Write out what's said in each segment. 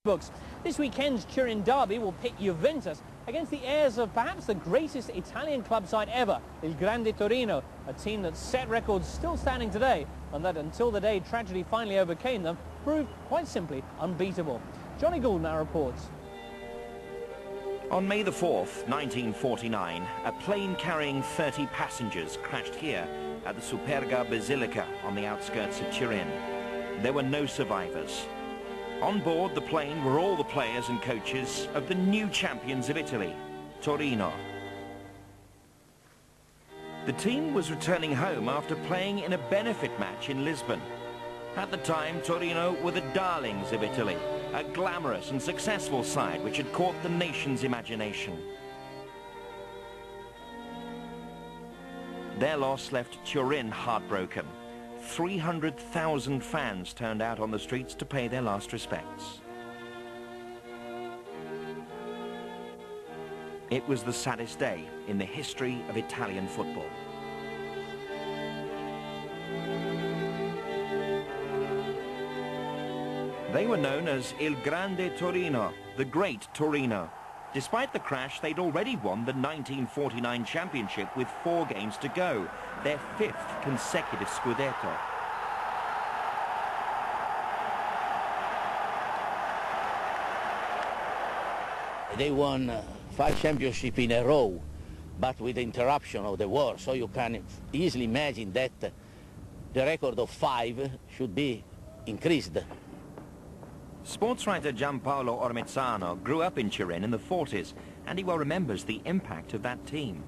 books. This weekend's Turin derby will pit Juventus against the heirs of perhaps the greatest Italian club side ever, Il Grande Torino, a team that set records still standing today and that until the day tragedy finally overcame them proved quite simply unbeatable. Johnny Gould now reports. On May the 4th, 1949, a plane carrying 30 passengers crashed here at the Superga Basilica on the outskirts of Turin. There were no survivors. On board the plane were all the players and coaches of the new champions of Italy, Torino. The team was returning home after playing in a benefit match in Lisbon. At the time, Torino were the darlings of Italy, a glamorous and successful side which had caught the nation's imagination. Their loss left Turin heartbroken. 300,000 fans turned out on the streets to pay their last respects. It was the saddest day in the history of Italian football. They were known as Il Grande Torino, the Great Torino. Despite the crash, they'd already won the 1949 championship with 4 games to go, their 5th consecutive Scudetto. They won 5 championships in a row, but with the interruption of the war, so you can easily imagine that the record of 5 should be increased. Sports writer Giampaolo Ormezzano grew up in Turin in the 40s, and he well remembers the impact of that team.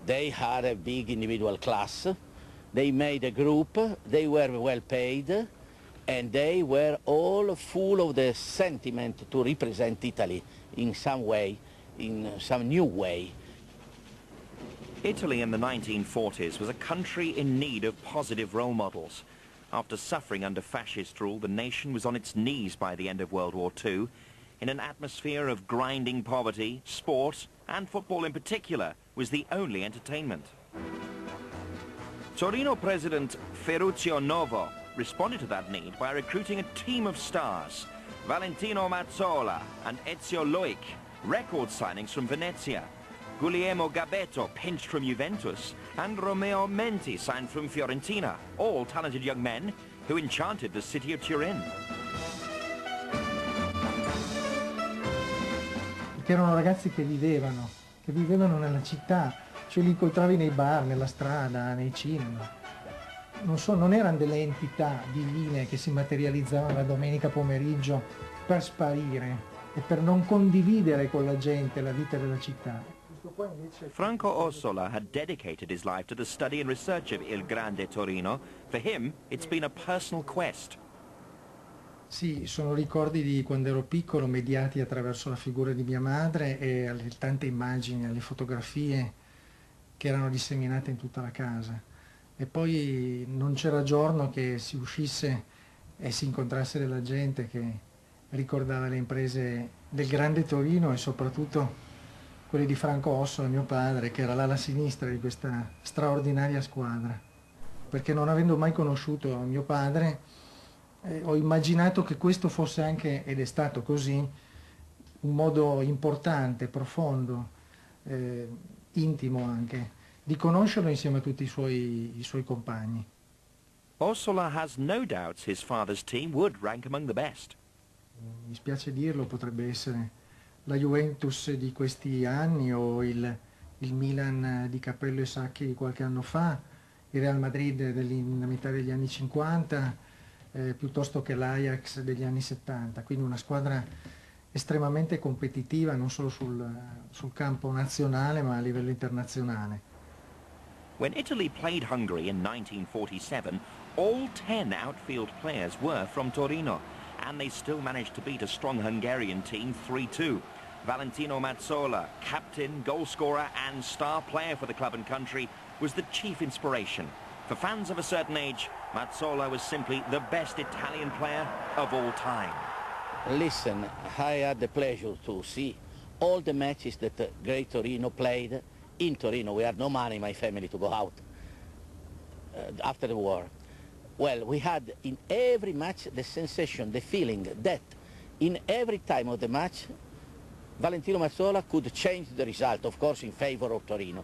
They had a big individual class, they made a group, they were well paid, and they were all full of the sentiment to represent Italy in some way, in some new way. Italy in the 1940s was a country in need of positive role models. After suffering under fascist rule, the nation was on its knees by the end of World War II. In an atmosphere of grinding poverty, sport, and football in particular, was the only entertainment. Torino president Ferruccio Novo responded to that need by recruiting a team of stars. Valentino Mazzola and Ezio Loic, record signings from Venezia. Guglielmo Gabetto, pinched from Juventus, and Romeo Menti, signed from Fiorentina, all talented young men who enchanted the city of Turin. Perché erano ragazzi che vivevano nella città, cioè li incontravi nei bar, nella strada, nei cinema. Non erano delle entità divine che si materializzavano la domenica pomeriggio per sparire e per non condividere con la gente la vita della città. Franco Ossola had dedicated his life to the study and research of Il Grande Torino. For him, it's been a personal quest. Sì, sono ricordi di quando ero piccolo, mediati attraverso la figura di mia madre e alle tante immagini, alle fotografie che erano disseminate in tutta la casa. E poi non c'era giorno che si uscisse e si incontrasse della gente che ricordava le imprese del Grande Torino e soprattutto quelli di Franco Ossola, mio padre, che era l'ala sinistra di questa straordinaria squadra. Perché non avendo mai conosciuto mio padre, ho immaginato che questo fosse anche, ed è stato così, un modo importante, profondo, intimo anche, di conoscerlo insieme a tutti i suoi compagni. Ossola has no doubts his father's team would rank among the best. Mi spiace dirlo, potrebbe essere la Juventus di questi anni o il Milan di Cappello e Sacchi di qualche anno fa, il Real Madrid della metà degli anni 50, piuttosto che l'Ajax degli anni 70, quindi una squadra estremamente competitiva non solo sul campo nazionale ma a livello internazionale. When Italy played Hungary in 1947, all 10 outfield players were from Torino, and they still managed to beat a strong Hungarian team 3-2. Valentino Mazzola, captain, goalscorer and star player for the club and country, was the chief inspiration. For fans of a certain age, Mazzola was simply the best Italian player of all time. Listen, I had the pleasure to see all the matches that Great Torino played in Torino. We had no money in my family to go out after the war. Well, we had in every match the sensation, the feeling that in every time of the match, Valentino Mazzola could change the result, of course, in favor of Torino.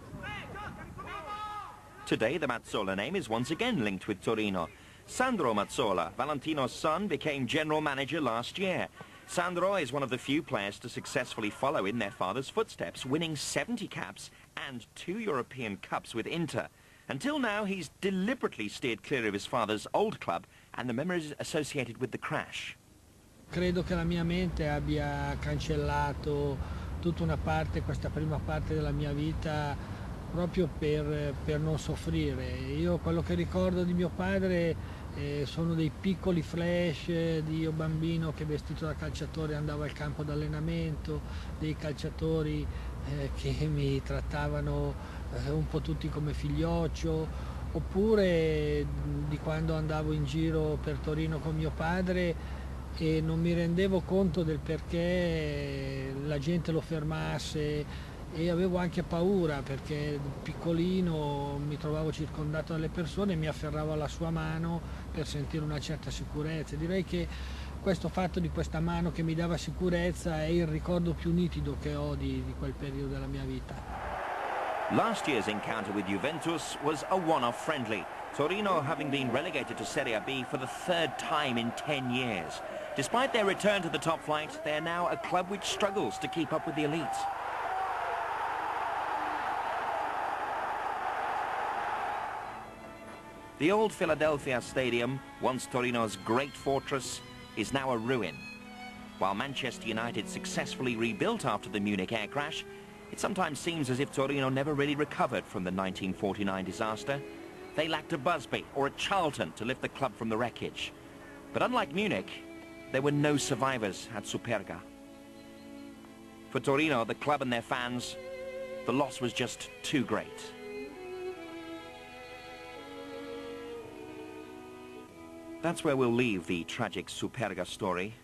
Today, the Mazzola name is once again linked with Torino. Sandro Mazzola, Valentino's son, became general manager last year. Sandro is one of the few players to successfully follow in their father's footsteps, winning 70 caps and 2 European Cups with Inter. Until now, he's deliberately steered clear of his father's old club and the memories associated with the crash. Credo che la mia mente abbia cancellato tutta una parte, questa prima parte della mia vita, proprio per non soffrire. Io quello che ricordo di mio padre sono dei piccoli flash di io bambino che vestito da calciatore andavo al campo d'allenamento, dei calciatori che mi trattavano un po' tutti come figlioccio, oppure di quando andavo in giro per Torino con mio padre e non mi rendevo conto del perché la gente lo fermasse, e avevo anche paura perché piccolino mi trovavo circondato dalle persone e mi afferravo alla sua mano per sentire una certa sicurezza. Direi che questo fatto di questa mano che mi dava sicurezza è il ricordo più nitido che ho di quel periodo della mia vita. Last year's encounter with Juventus was a one-off friendly, Torino having been relegated to Serie B for the 3rd time in 10 years. Despite their return to the top flight, they are now a club which struggles to keep up with the elite. The old Philadelphia Stadium, once Torino's great fortress, is now a ruin. While Manchester United successfully rebuilt after the Munich air crash, it sometimes seems as if Torino never really recovered from the 1949 disaster. They lacked a Busby or a Charlton to lift the club from the wreckage. But unlike Munich, there were no survivors at Superga. For Torino, the club and their fans, the loss was just too great. That's where we'll leave the tragic Superga story.